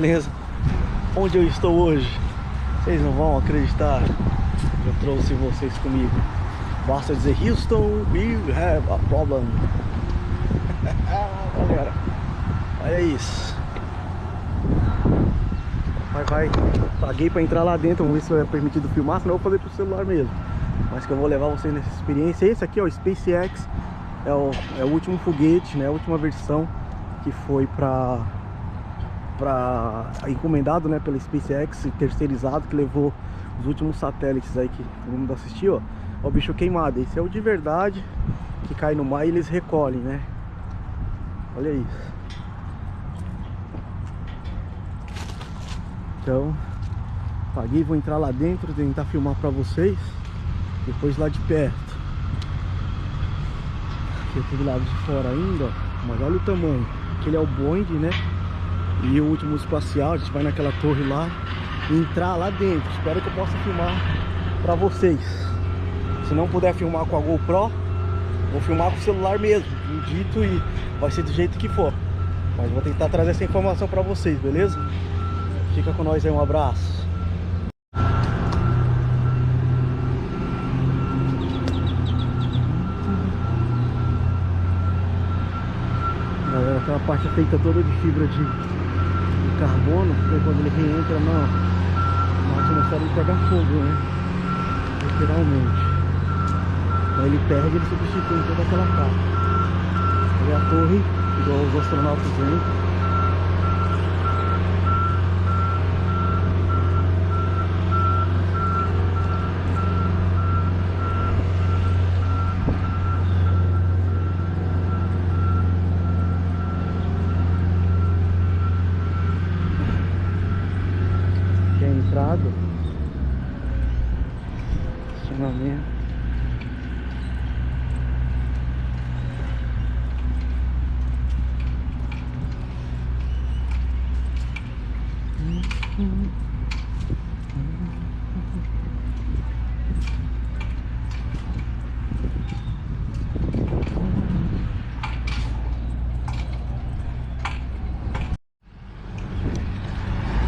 beleza? Onde eu estou hoje? Vocês não vão acreditar. Eu trouxe vocês comigo. Basta dizer Houston, we have a problem. Galera, olha isso. Vai. Paguei pra entrar lá dentro. Vamos ver se é permitido filmar. Senão eu vou fazer pro celular mesmo. Mas que eu vou levar vocês nessa experiência. Esse aqui, ó, o SpaceX. É o último foguete, né? A última versão que foi encomendado, né, pela SpaceX, terceirizado, que levou os últimos satélites aí que todo mundo assistiu, ó. O bicho queimado. Esse é o de verdade, que cai no mar e eles recolhem, né? Olha isso. Então, paguei, vou entrar lá dentro, tentar filmar pra vocês. Depois lá de perto. Aqui do lado de fora ainda, ó. Mas olha o tamanho. Aquele é o Boeing, né? E o último espacial. A gente vai naquela torre lá e entrar lá dentro. Espero que eu possa filmar pra vocês. Se não puder filmar com a GoPro, vou filmar com o celular mesmo, dito, e vai ser do jeito que for. Mas vou tentar trazer essa informação pra vocês, beleza? Fica com nós aí, um abraço. Galera, aquela parte é feita toda de fibra de carbono, porque quando ele reentra na atmosfera ele pega fogo, né? Literalmente. Então ele perde, ele substitui toda aquela capa. Olha a torre, igual os astronautas vêm. Estacionamento.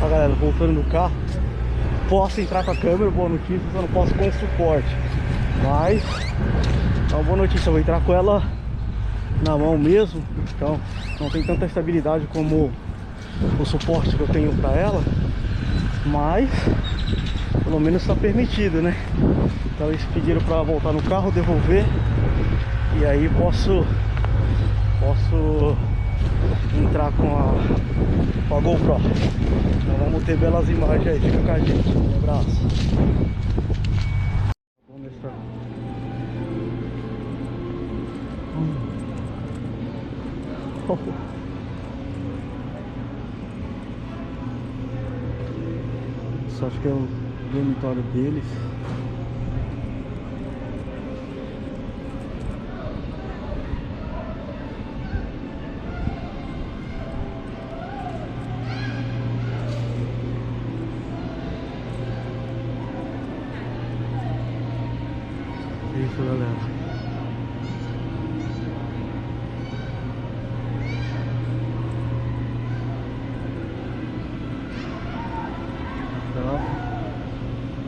Ó, galera, voltando no carro. Posso entrar com a câmera, boa notícia, só não posso com o suporte. Mas é uma boa notícia, eu vou entrar com ela na mão mesmo. Então não tem tanta estabilidade como o suporte que eu tenho para ela, mas pelo menos está permitido, né? Então eles pediram para voltar no carro, devolver, e aí posso entrar com a GoPro. Então vamos ter belas imagens aí, fica com a gente. Um abraço. Vamos nessa. Só acho que é o dormitório deles. Isso, galera.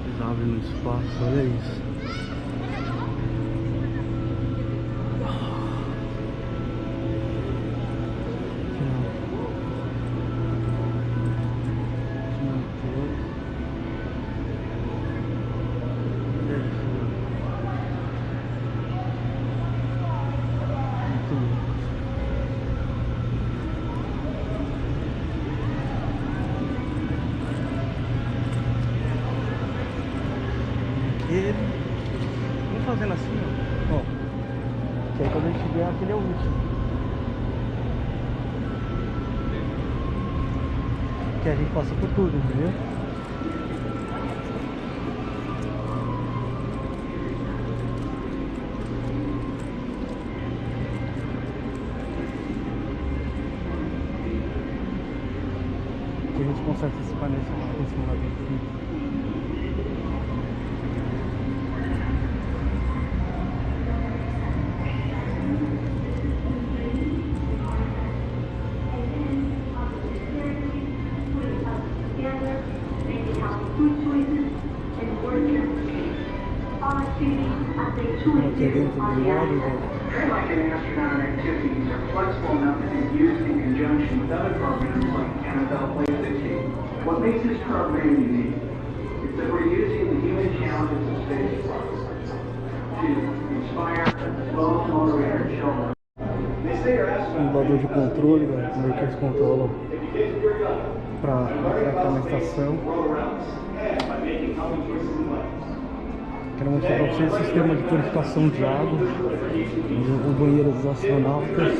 Eles abrem no espaço, olha isso. Vamos fazendo assim, ó. Que aí quando a gente vier, aquele é o último. Que a gente passa por tudo, entendeu? Que a gente consegue se espalhar em cima lá dentro. Aqui dentro do módulo. Airline and astronaut activities are flexible enough to be used in conjunction with other programs like NFL Play 60. What makes this program unique is that we're using the human challenges of spaceflight to inspire both motivator children. Simulador de controle, como é que eles controlam para atracar na estação. Quero mostrar para vocês o sistema de purificação de água, o banheiro dos astronautas.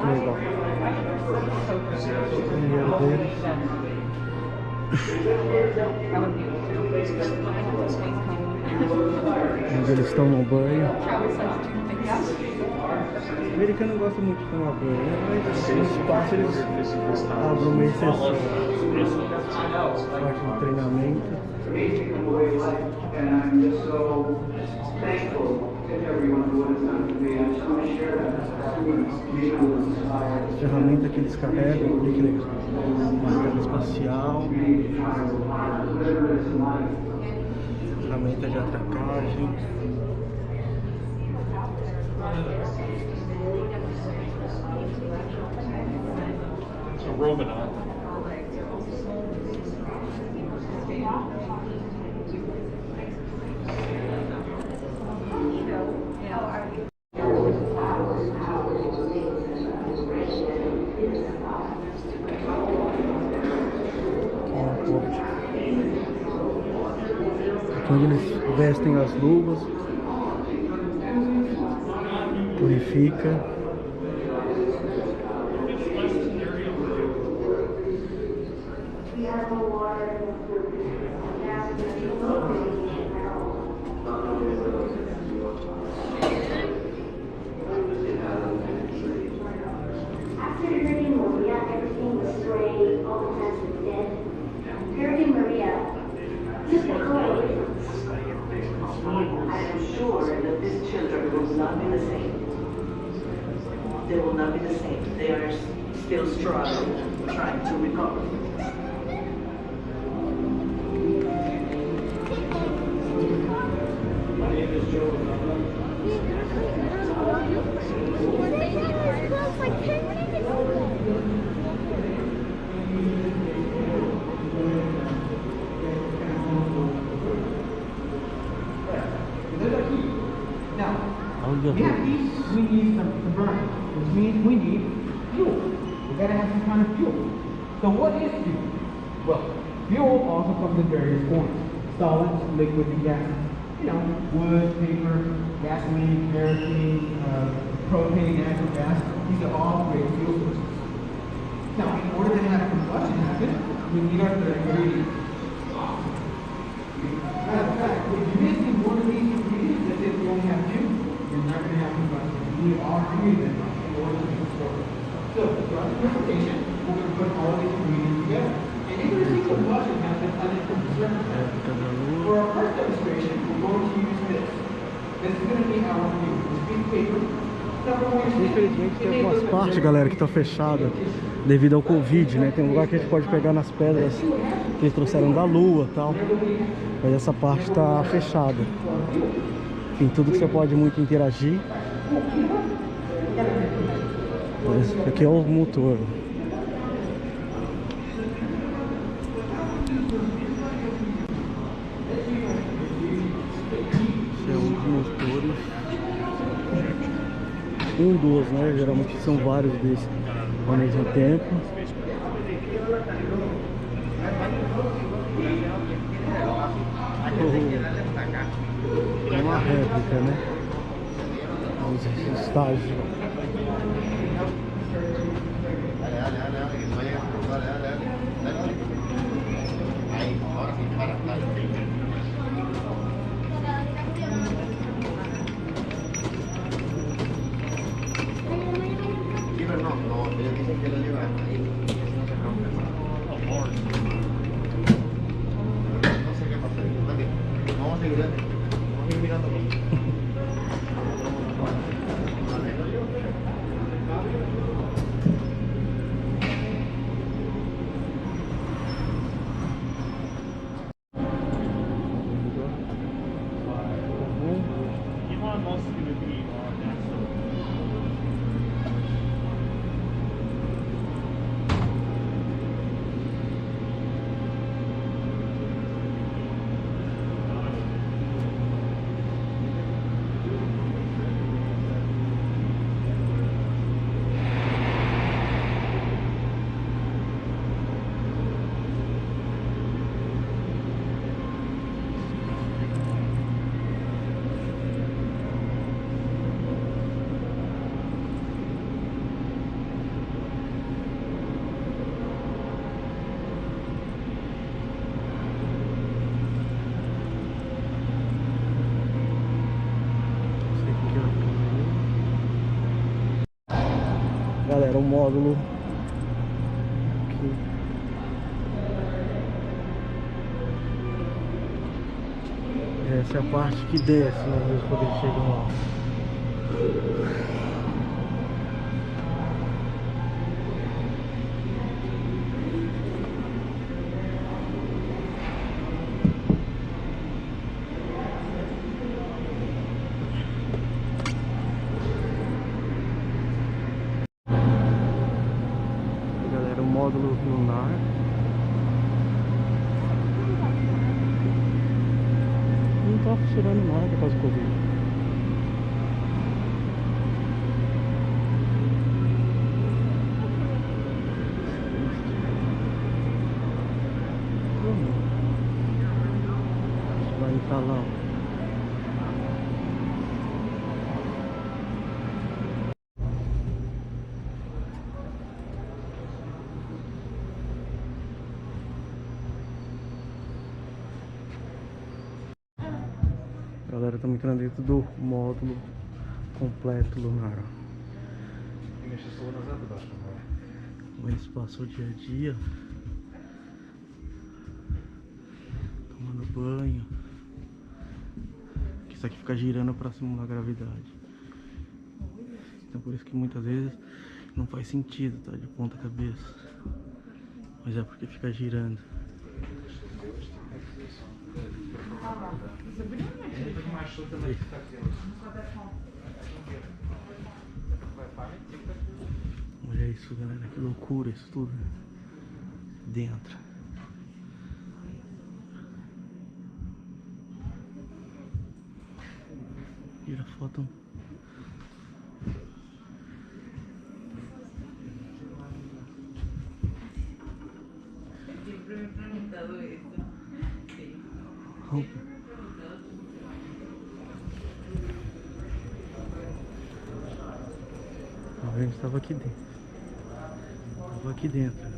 Legal. O banheiro deles. Onde eles tomam banho. O americano gosta muito de tomar banho, né? Mas no espaço eles abrem uma exceção. Parte do treinamento. And I'm just so thankful to everyone who has done to me. I just want to share that students be inspired. A ferramenta que eles carregam, olha que legal. Estação Espacial. Ferramenta de atracagem. It's a robot. Aqui onde eles vestem as luvas, purifica. They will not be the same. They are still struggling, trying to recover. My name is Joe. Now, we have these, we need some to burn, which means we need fuel. We gotta have some kind of fuel. So what is fuel? Well, fuel also comes in various forms. Solids, liquid, and gases. You know, wood, paper, gasoline, kerosene, propane, natural gas. These are all great fuel sources. Now, in order to have combustion happen, we need our third ingredient. Matter of fact, if you're missing one of these ingredients, let's say we only have two, you're not going to have combustion. You need all three of them in order to move forward. So, throughout the presentation, we're going to put all these ingredients together. And you're going to see combustion happen under certain circumstances. For our first demonstration, we're going to use this. This is going to be our fuel. This piece of paper. Infelizmente tem algumas partes, galera, que estão fechadas devido ao Covid, né? Tem um lugar que a gente pode pegar nas pedras que eles trouxeram da Lua e tal. Mas essa parte está fechada. Enfim, tudo que você pode muito interagir. Esse aqui é o motor. Esse é um dos motores. Um dos, né? Geralmente são vários desses ao mesmo tempo. É uma réplica, né? Os estágios. also going to be nessa. Galera, o módulo aqui. Essa é a parte que desce, né? Mesmo quando eles chegam lá. Módulo lunar. Não tá funcionando nada por causa do Covid. Vai entrar lá. Galera, estamos entrando dentro do módulo completo lunar. O espaço dia a dia, tomando banho. Isso aqui fica girando para simular a gravidade. Então por isso que muitas vezes não faz sentido, tá de ponta cabeça. Mas é porque fica girando. Olha isso, galera, que loucura isso tudo dentro. Tira foto. A gente estava aqui dentro. Estava aqui dentro.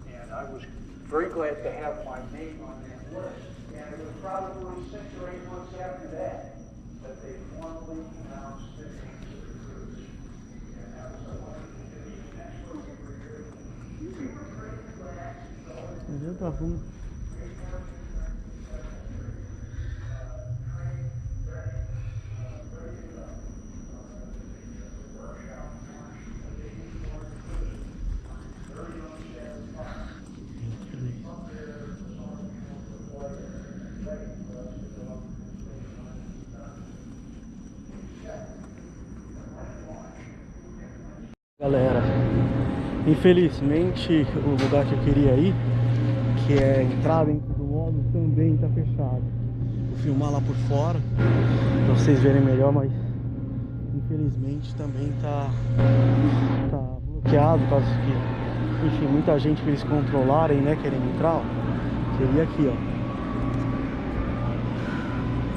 And I was very glad to have my name on that list. And it was probably 6 or 8 months after that that they formally announced the names of the crews. And that was Eu tava Galera, infelizmente o lugar que eu queria ir, que é a entrada dentro do módulo, também está fechado. Vou filmar lá por fora para vocês verem melhor, mas infelizmente também tá bloqueado, por causa que, enfim, muita gente para eles controlarem, né, querendo entrar, ó. Seria aqui, ó.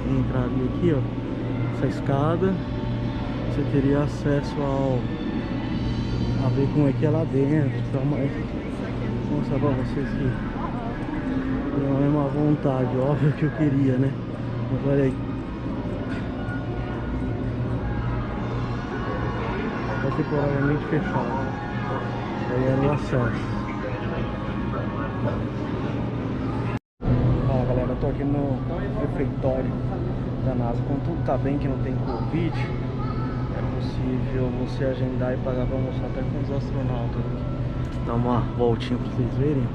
Entraria aqui, ó, essa escada, você teria acesso a ver como é que é lá dentro, tá? Mas vou mostrar pra vocês que não é uma vontade, óbvio que eu queria, né? Mas olha aí, tá temporariamente fechado. Aí era o acesso. Fala galera, eu tô aqui no refeitório da NASA. Como tudo tá bem, que não tem Covid, É possível você agendar e pagar pra almoçar até com os astronautas aqui. Dá uma voltinha pra vocês verem.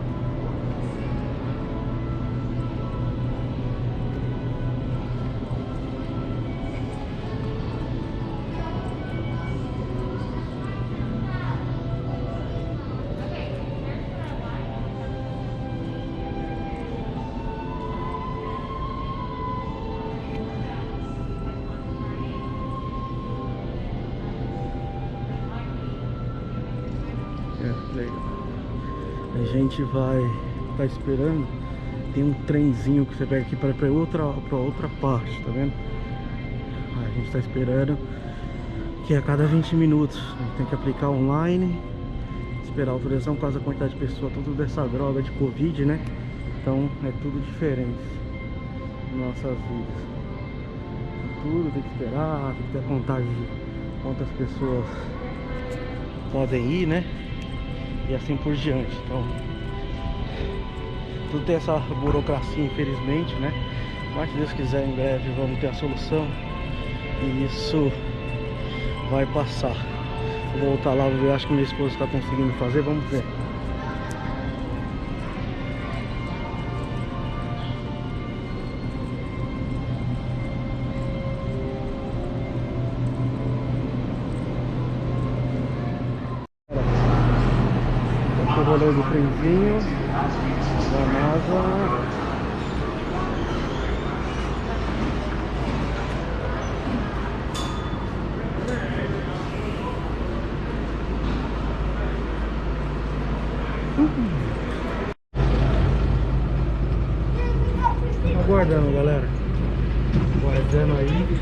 Legal. A gente vai estar esperando. Tem um trenzinho que você pega aqui para outra parte, tá vendo? A gente está esperando, que a cada 20 minutos a gente tem que aplicar online, esperar a autorização por causa da quantidade de pessoas, tudo dessa droga de Covid, né? Então é tudo diferente em nossas vidas. Tudo tem que esperar, tem que ter a contagem de quantas pessoas podem ir, né? E assim por diante. Então tudo tem essa burocracia, infelizmente, né? Mas se Deus quiser, em breve vamos ter a solução e isso vai passar. Vou voltar lá, eu acho que minha esposa está conseguindo fazer, vamos ver. O rolê do trenzinho da NASA. Aguardando, galera. Aguardando aí.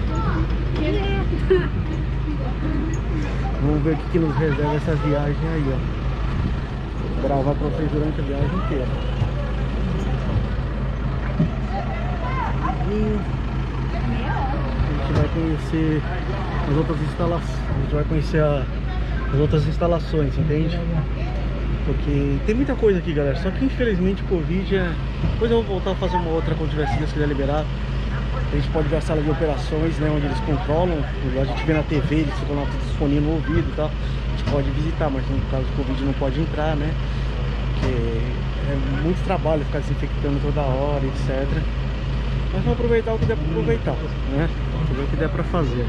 Vamos ver o que nos reserva essa viagem aí, ó. Vou gravar pra vocês durante a viagem inteira. E a gente vai conhecer as outras instalações. A gente vai conhecer as outras instalações, entende? Porque tem muita coisa aqui, galera. Só que infelizmente o Covid é... Depois eu vou voltar a fazer uma outra quando tiver, se Deus quiser liberar. A gente pode ver a sala de operações, né? Onde eles controlam. A gente vê na TV, eles ficam lá tudo disponível no ouvido e tal. A gente pode visitar, mas no caso do Covid não pode entrar, né? Porque é muito trabalho ficar desinfectando toda hora, etc. Mas vamos aproveitar o que der pra aproveitar, né? Ver o que der pra fazer.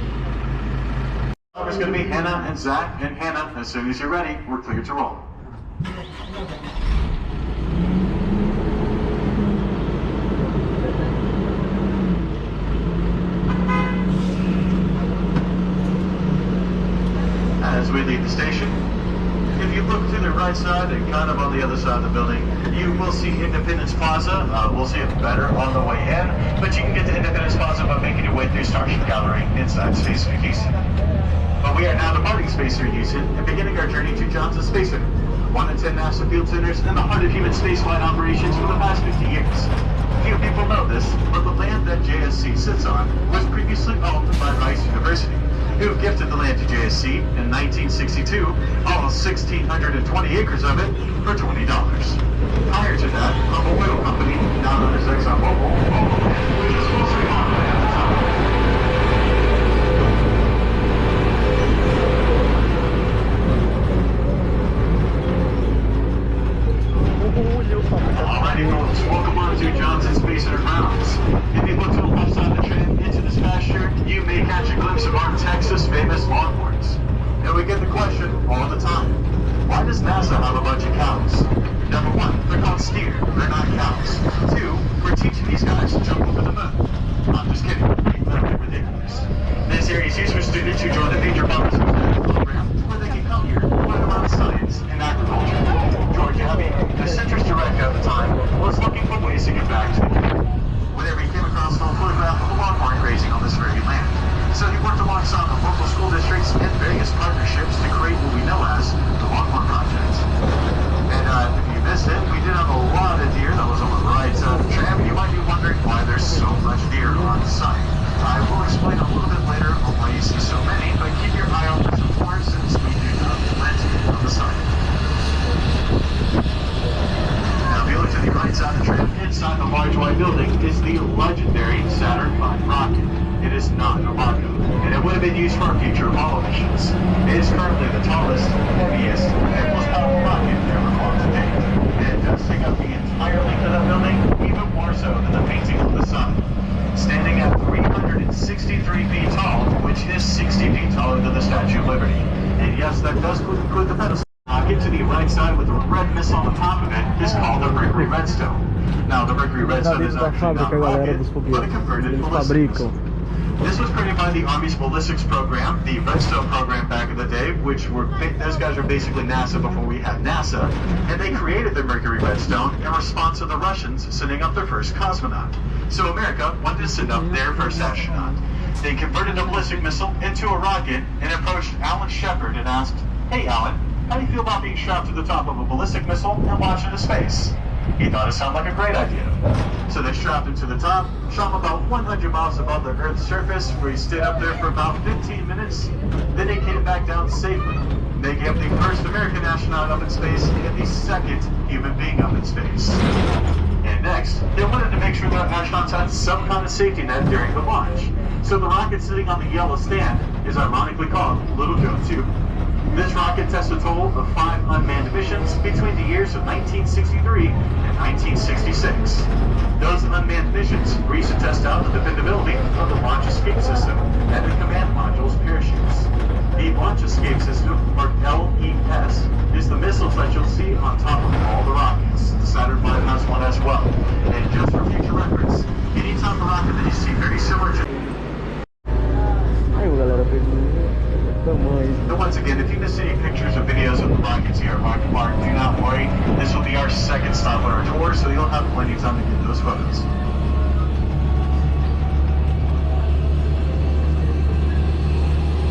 It's going to be Hannah and Zach, and Hannah, as soon as you're ready, we're clear to roll. As we leave the station, if you look to the right side and kind of on the other side of the building, you will see Independence Plaza. We'll see it better on the way in, but you can get to Independence Plaza by making your way through Starship Gallery inside Space Center Houston. But we are now departing Space Center Houston and beginning our journey to Johnson Space Center, one of 10 NASA field centers in the heart of human spaceflight operations for the past 50 years. Few people know this, but the land that JSC sits on was previously owned by Rice University, who gifted the land to JSC in 1962, almost 1,620 acres of it, for $20. Prior to that, a oil company, now known as ExxonMobil, owned the land, which was mostly farmland at the time. Alrighty folks, welcome on to Johnson Space Center grounds. If you look to the left side of the tram into this pasture, you may catch a glimpse of our Texas famous longhorns. And we get the question all the time, why does NASA have a bunch of cows? Number one, they're called steer, they're not cows. Two, we're teaching these guys to jump over the moon. I'm just kidding, it's literally ridiculous. This area is used for students who join the major Bombers program, where they can come here, learn about science and agriculture. George Abbey, the centrist director at the time, was looking for ways to get back to the community. Whenever he came across an old photograph of a longhorn grazing on this very land. So he worked alongside the local school districts and various partnerships to create what we know as the Longhorn Project. And if you missed it, we did have a lot of deer that was on the right side of the tram. You might be wondering why there's so much deer on site. I will explain a little bit later on why you see so many, but keep your eye out for some horns since we do have plenty on the site. Now, if you look to the right side of the tram, inside the large white building is the legendary Saturn V rocket. It is not a Marco. It It would have been used for future Apollo missions. It is currently the tallest, heaviest, and most powerful rocket ever flown to date. And it does take up the entire length of that building, even more so than the painting of the sun. Standing at 363 feet tall, which is 60 feet taller than the Statue of Liberty. And yes, that does include the pedestal. Rocket to the right side with a red missile on the top of it is called the Mercury Redstone. Now, the Mercury Redstone is actually not a rocket, but a converted ballistic missile. This was created by the Army's ballistics program, the Redstone program back in the day, those guys were basically NASA before we had NASA, and they created the Mercury Redstone in response to the Russians sending up their first cosmonaut. So America wanted to send up their first astronaut. They converted a ballistic missile into a rocket and approached Alan Shepard and asked, "Hey Alan, how do you feel about being strapped to the top of a ballistic missile and launched into space?" He thought it sounded like a great idea. So they strapped him to the top, shot him about 100 miles above the Earth's surface, where he stayed up there for about 15 minutes. Then he came back down safely, making him the first American astronaut up in space and the second human being up in space. And next, they wanted to make sure that astronauts had some kind of safety net during the launch. So the rocket sitting on the yellow stand is ironically called Little Joe 2. This rocket tested a total of 5 unmanned missions between the years of 1963 and 1966. Those unmanned missions were used to test out the dependability of the launch escape system and the command module's parachutes. The launch escape system, or LES, is the missiles that you'll see on top of all the rockets. The Saturn V has one as well. And just for future reference, any type of rocket that you see very similar to... Aí, galera, tamanho. And once again, if you miss any pictures or videos of the rockets here at Rocket Park, do not worry. This will be our second stop on our tour, so you'll have plenty of time to get those photos.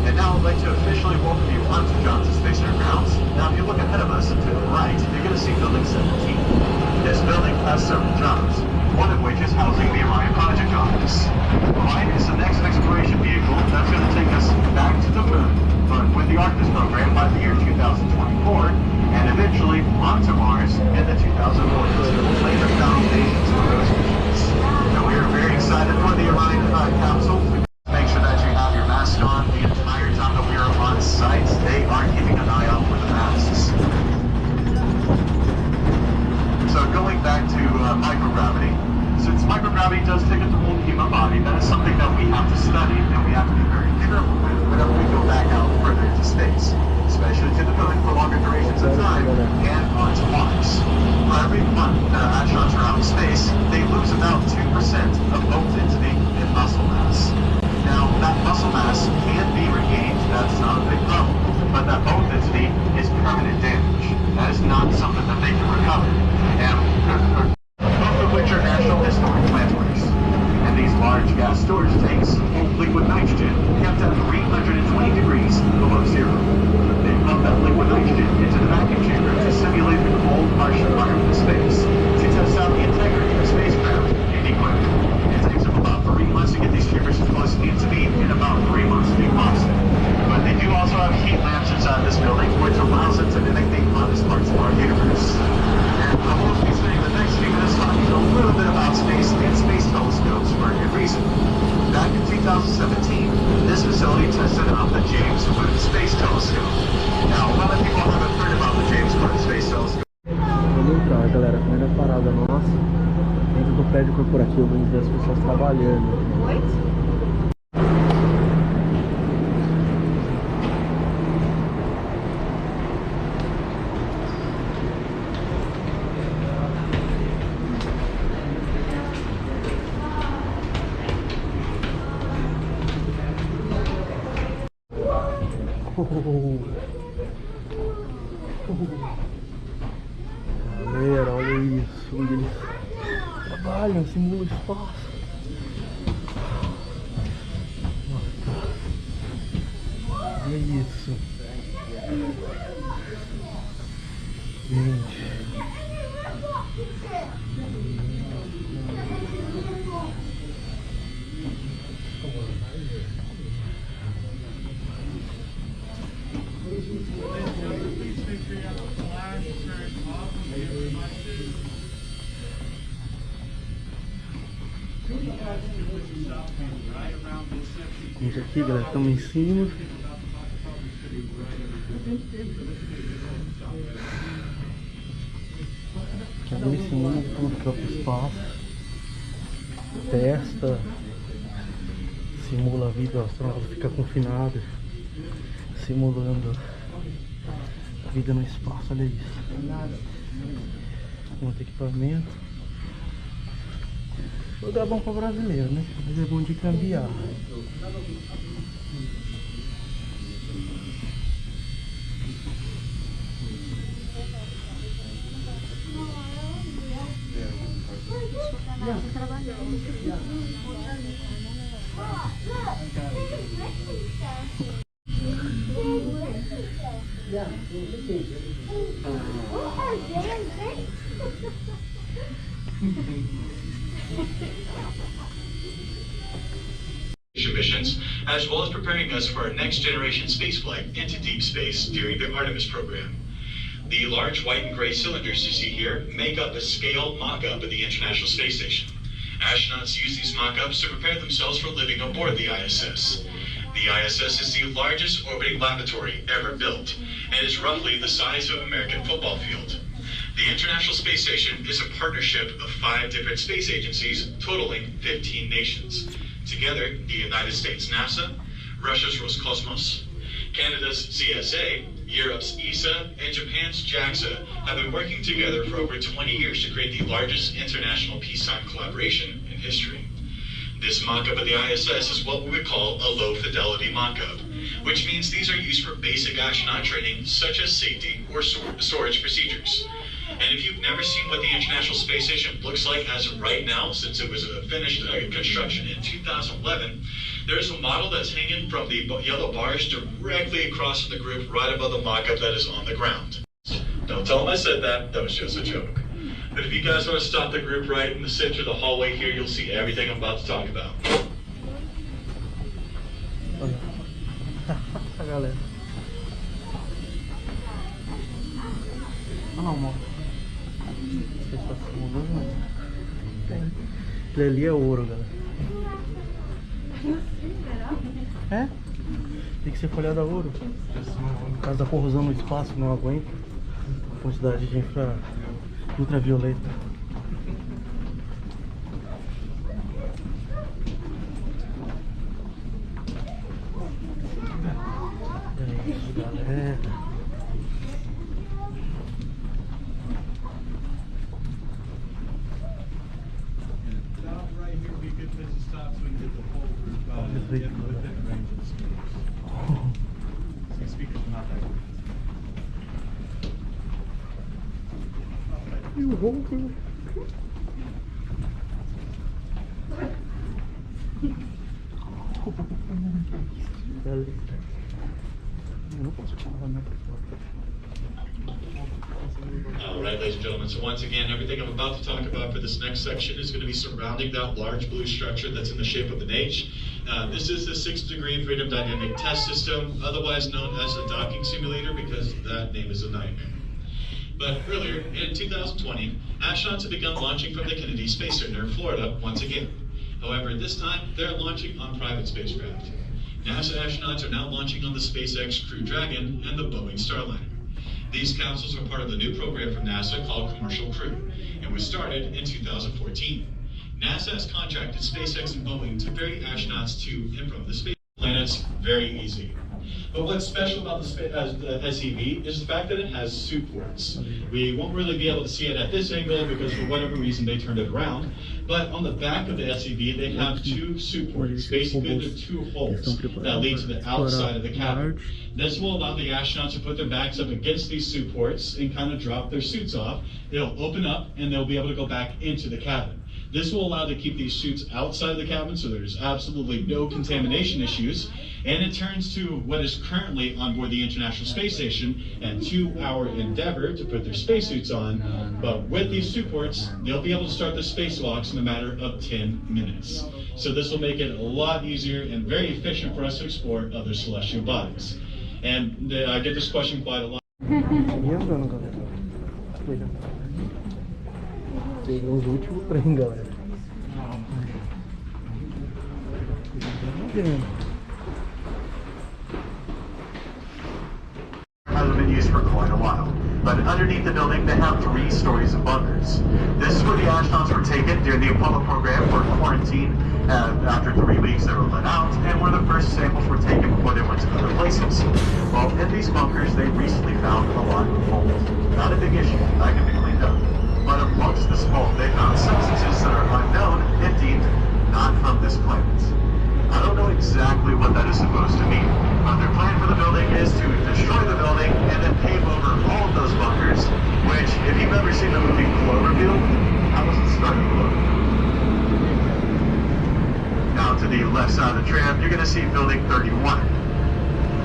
And now I'd like to officially welcome you onto Johnson Space Center grounds. Now if you look ahead of us and to the right, you're going to see Building 17. This building has several jobs, one of which is housing the Orion Project Office. Orion is the next exploration vehicle that's going to take us back to the moon, but with the Artemis program by the year 2024, and eventually onto Mars in the 2040s. We'll lay the foundations for those missions. And we are very excited for the Orion capsule. Make sure that you have your mask on the entire time that we are on site. They are keeping an eye out for the masks. So going back to microgravity, since microgravity does take a toll on the human body, that is something that we have to study and we have to be very careful with whenever we go back out further into space, especially to the moon for longer durations of time and onto Mars. For every month that astronauts are out in space, they lose about 2% of bone density and muscle mass. Now, that muscle mass can be regained, that's not a big problem, but that bone density is permanent damage. That is not something that they can recover. And both of which are National Historic Laboratories. And these large gas storage tanks hold liquid nitrogen kept at 320 degrees below zero. They pump that liquid nitrogen into the vacuum chamber to simulate the cold, harsh environment of space, to test out the integrity of spacecraft and equipment. It takes them about 3 months to get these chambers as close as they need to be, and about 3 months to defrost them. But they do also have heat lamps inside this building, which allows them to mimic the hottest parts of our universe. And I will be spending the next few minutes talking a little bit about space and space telescopes for a good reason. Back in 2017, this facility tested out the James Webb Space Telescope. Now, a lot of people haven't heard about the James Webb Space Telescope. Vamos entrar, galera. Primeira parada nossa. Dentro do prédio corporativo, vamos ver as pessoas trabalhando. Oi? Galera, olha isso, onde eles trabalham, simula o espaço. Olha isso. Gente. Right around this section. Gente, aqui, galera, estamos em cima. Aqui bem em cima, estamos aqui para o espaço. Testa, simula a vida, o astronauta fica confinado, simulando a vida no espaço, olha isso. Muito equipamento. Lugar bom para brasileiro, né? Mas é bom de cambiar. Missions, as well as preparing us for our next generation spaceflight into deep space during the Artemis program. The large white and gray cylinders you see here make up a scale mock-up of the International Space Station. Astronauts use these mock-ups to prepare themselves for living aboard the ISS. The ISS is the largest orbiting laboratory ever built, and is roughly the size of an American football field. The International Space Station is a partnership of 5 different space agencies totaling 15 nations. Together, the United States NASA, Russia's Roscosmos, Canada's CSA, Europe's ESA, and Japan's JAXA have been working together for over 20 years to create the largest international peacetime collaboration in history. This mock-up of the ISS is what we would call a low-fidelity mock-up, which means these are used for basic astronaut training such as safety or storage procedures. And if you've never seen what the International Space Station looks like as of right now, since it was finished construction in 2011, there's a model that's hanging from the yellow bars directly across from the group right above the mock-up that is on the ground. Don't tell them I said that, that was just a joke. But if you guys want to stop the group right in the center of the hallway here, you'll see everything I'm about to talk about. Essa galera. Ah não, amor. Aquele ali é ouro, galera. É? Tem que ser folhado a ouro. Por causa da corrosão no espaço, não aguenta a quantidade de ultravioleta. É isso, galera. E o ronco. Eu não posso falar, né? All right, ladies and gentlemen, so once again, everything I'm about to talk about for this next section is going to be surrounding that large blue structure that's in the shape of an H. This is the 6th degree freedom dynamic test system, otherwise known as a docking simulator because that name is a nightmare. But earlier, in 2020, astronauts have begun launching from the Kennedy Space Center in Florida once again. However, this time, they're launching on private spacecraft. NASA astronauts are now launching on the SpaceX Crew Dragon and the Boeing Starliner. These capsules are part of the new program from NASA called Commercial Crew, and was started in 2014. NASA has contracted SpaceX and Boeing to ferry astronauts to and from the space planets very easy. But what's special about the SEV is the fact that it has suit ports. We won't really be able to see it at this angle because for whatever reason they turned it around. But on the back of the SEV they have 2 suit ports. Basically they're 2 holes that lead to the outside of the cabin. This will allow the astronauts to put their backs up against these suit ports and kind of drop their suits off. They'll open up and they'll be able to go back into the cabin. This will allow to keep these suits outside the cabin so there's absolutely no contamination issues. And it turns to what is currently on board the International Space Station a 2-hour endeavor to put their spacesuits on. But with these suit ports, they'll be able to start their spacewalks in a matter of 10 minutes. So this will make it a lot easier and very efficient for us to explore other celestial bodies. And I get this question quite a lot. Pegamos o último trem, galera. used for quite a while. But underneath the building, they have 3 stories of bunkers. This is where the astronauts were taken during the Apollo program for quarantine. After 3 weeks, they were let out, and where the first samples were taken before they went to other places. Well, in these bunkers, they recently found a lot of mold. Not a big issue, that can be cleaned up. But amongst this mold, they found substances that are unknown and deemed not from this planet. I don't know exactly what that is supposed to mean, but their plan for the building is to destroy the building and then pave over all of those bunkers, which, if you've ever seen the movie Cloverfield, how does it start to look? Now, to the left side of the tram, you're going to see Building 31.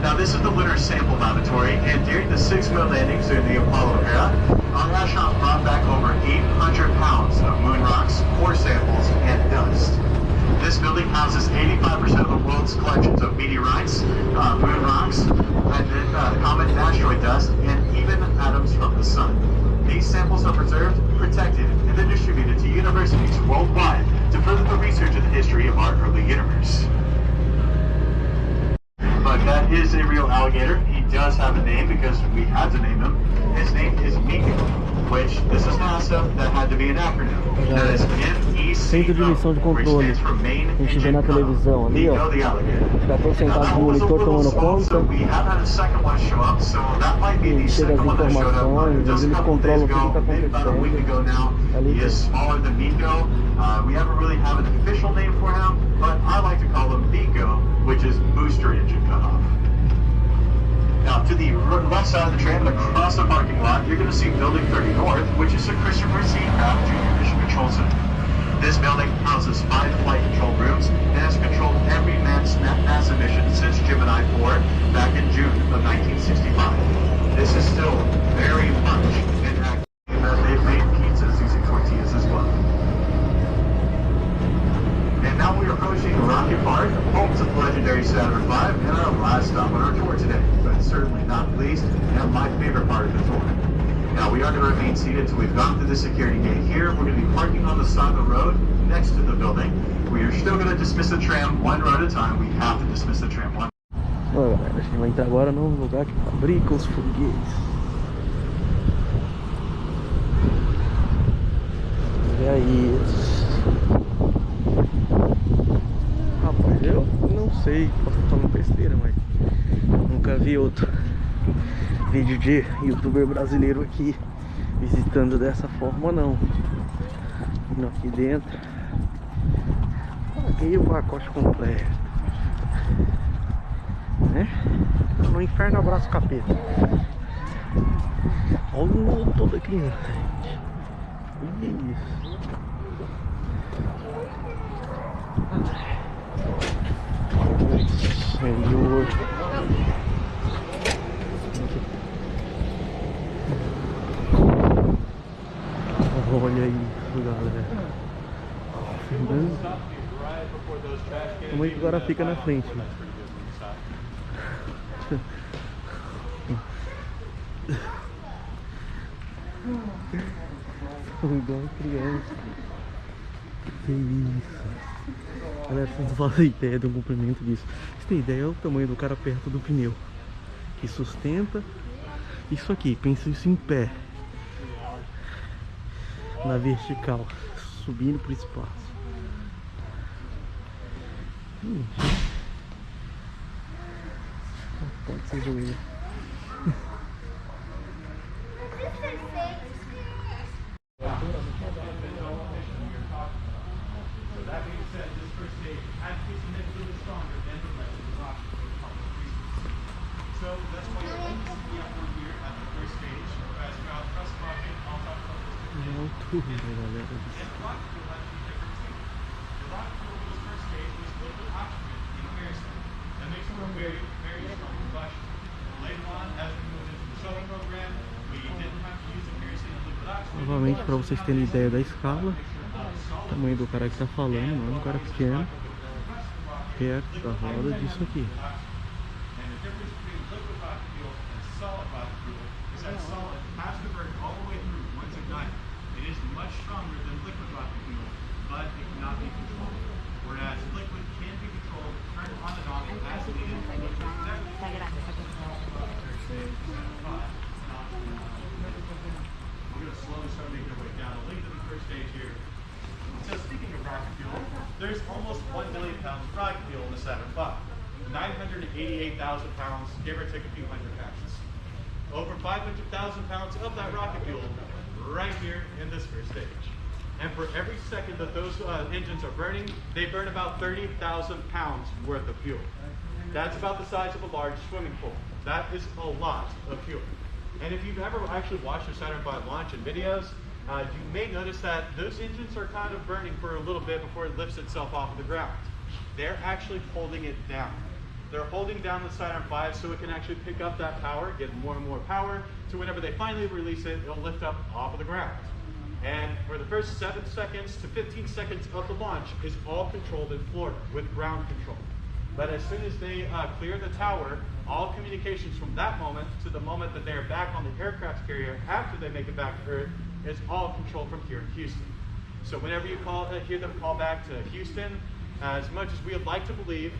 Now, this is the lunar sample laboratory, and during the 6 moon landings during the Apollo era, our astronauts brought back over 800 pounds of moon rocks, core samples, and dust. This building houses 85% of the world's collections of meteorites, moon rocks, and then comet and asteroid dust, and even atoms from the sun. These samples are preserved, protected, and then distributed to universities worldwide to further the research of the history of our early universe. But that is a real alligator. He does have a name because we had to name him. His name is Miko, which this is NASA, that had to be an acronym. That is Centro de Missão de Controle. A gente vê na televisão ali, ó. Fica todos sentados no monitor tomando conta. E chega as informações, eles controlam tudo que está acontecendo. Ali we haven't really have an official name for him, but I like to call him Miko, which is booster engine cutoff. Now, to the left side of the tram, across the parking lot, you're going to see Building 30 North, which is the Christopher C. Craft Junior Mission Control Center. This building houses 5 flight control rooms and has controlled every NASA mission since Gemini 4 back in June of 1965. This is still very much in active. They've made pizzas using tortillas as well. And now we're approaching Rocket Park, home to the legendary Saturn V, and our last stop on our tour today. But certainly not least, and my favorite part of the tour. Now, we are going to remain seated until we've gone through the security gate here. We're going to be parking on the side of the road next to the building. We are still going to dismiss the tram one row at a time. We have to dismiss the tram one. Bom, galera, a gente vai entrar agora no lugar que fabrica os foguetes. Olha isso. Rapaz, eu não sei, posso estar falando besteira, mas nunca vi outro vídeo de youtuber brasileiro aqui visitando dessa forma, não. Indo aqui dentro, paguei o pacote completo, né? No inferno abraço capeta. Olha o motor da criança, gente. Olha isso. Senhor. Olha isso, galera. Como é que agora fica na frente, né? Igual criança. Que isso. Galera, vocês não fazem ideia do comprimento disso. Você tem ideia? É o tamanho do cara perto do pneu que sustenta isso aqui. Pensa isso em pé, na vertical, subindo pro espaço. Pode ser joelho. Novamente, para vocês terem ideia da escala, o tamanho do cara que tá falando, não é um cara pequeno, perto da roda disso aqui. 988,000 pounds, give or take a few hundred pounds. Over 500,000 pounds of that rocket fuel right here in this first stage. And for every second that those engines are burning, they burn about 30,000 pounds worth of fuel. That's about the size of a large swimming pool. That is a lot of fuel. And if you've ever actually watched the Saturn V launch in videos, you may notice that those engines are kind of burning for a little bit before it lifts itself off of the ground. They're actually holding it down. They're holding down the Saturn V so it can actually pick up that power, get more and more power, to whenever they finally release it, it'll lift up off of the ground. And for the first 7 seconds to 15 seconds of the launch is all controlled in Florida with ground control. But as soon as they clear the tower, all communications from that moment to the moment that they are back on the aircraft carrier after they make it back to Earth is all controlled from here in Houston. So whenever you hear them call back to Houston, as much as we would like to believe,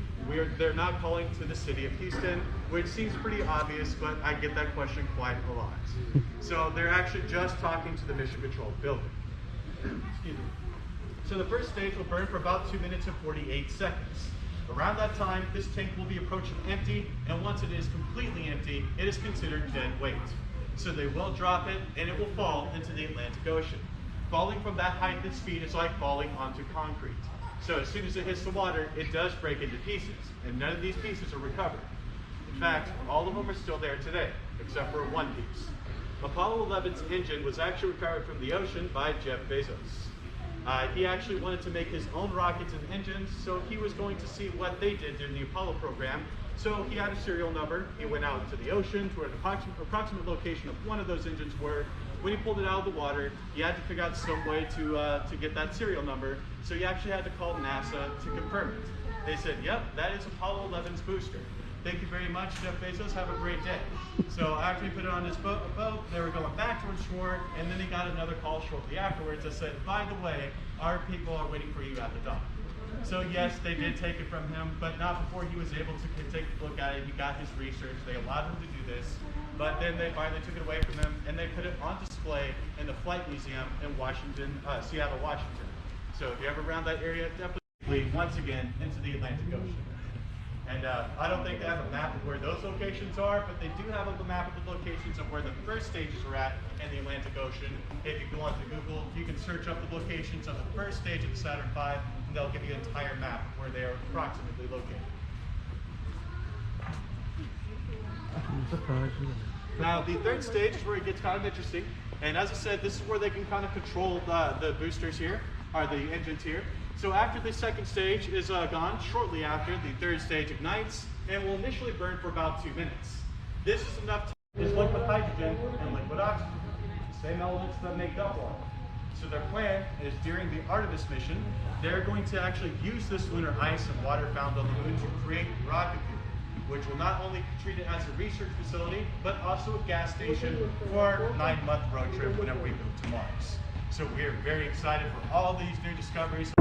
they're not calling to the city of Houston, which seems pretty obvious, but I get that question quite a lot. So they're actually just talking to the Mission Control building. Excuse me. So the first stage will burn for about 2 minutes and 48 seconds. Around that time, this tank will be approaching empty, and once it is completely empty, it is considered dead weight. So they will drop it, and it will fall into the Atlantic Ocean. Falling from that height and speed is like falling onto concrete. So as soon as it hits the water, it does break into pieces, and none of these pieces are recovered. In fact, all of them are still there today, except for one piece. Apollo 11's engine was actually recovered from the ocean by Jeff Bezos. He actually wanted to make his own rockets and engines, so he was going to see what they did during the Apollo program. So he had a serial number. He went out into the ocean to where the approximate location of one of those engines were. When he pulled it out of the water, he had to figure out some way to get that serial number. So he actually had to call NASA to confirm it. They said, yep, that is Apollo 11's booster. Thank you very much, Jeff Bezos. Have a great day. So after he put it on his boat, they were going back towards shore, and then he got another call shortly afterwards that said, by the way, our people are waiting for you at the dock. So yes, they did take it from him, but not before he was able to take a look at it. He got his research. They allowed him to do this, but then they finally took it away from him, and they put it on display in the Flight Museum in Seattle, Washington. So if you're ever around that area, definitely once again into the Atlantic Ocean. And I don't think they have a map of where those locations are, but they do have a map of the locations of where the first stages are at in the Atlantic Ocean. If you go onto Google, you can search up the locations of the first stage of the Saturn V, and they'll give you an entire map of where they are approximately located. Now, the third stage is where it gets kind of interesting. And as I said, this is where they can kind of control the boosters here, or the engines here. So after the second stage is gone, shortly after, the third stage ignites and will initially burn for about 2 minutes. This is enough to is liquid hydrogen and liquid oxygen, the same elements that make up water. So their plan is during the Artemis mission, they're going to actually use this lunar ice and water found on the moon to create rocket fuel, which will not only treat it as a research facility, but also a gas station for our 9-month road trip whenever we go to Mars. So we are very excited for all these new discoveries.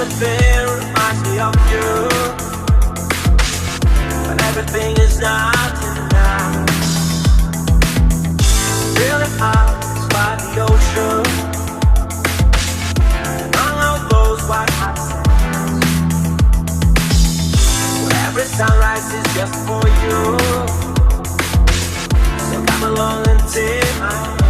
Everything reminds me of you, but everything is not enough. Really out by the ocean, among all those white hot sands, where every sunrise is just for you. So come along and take my hand.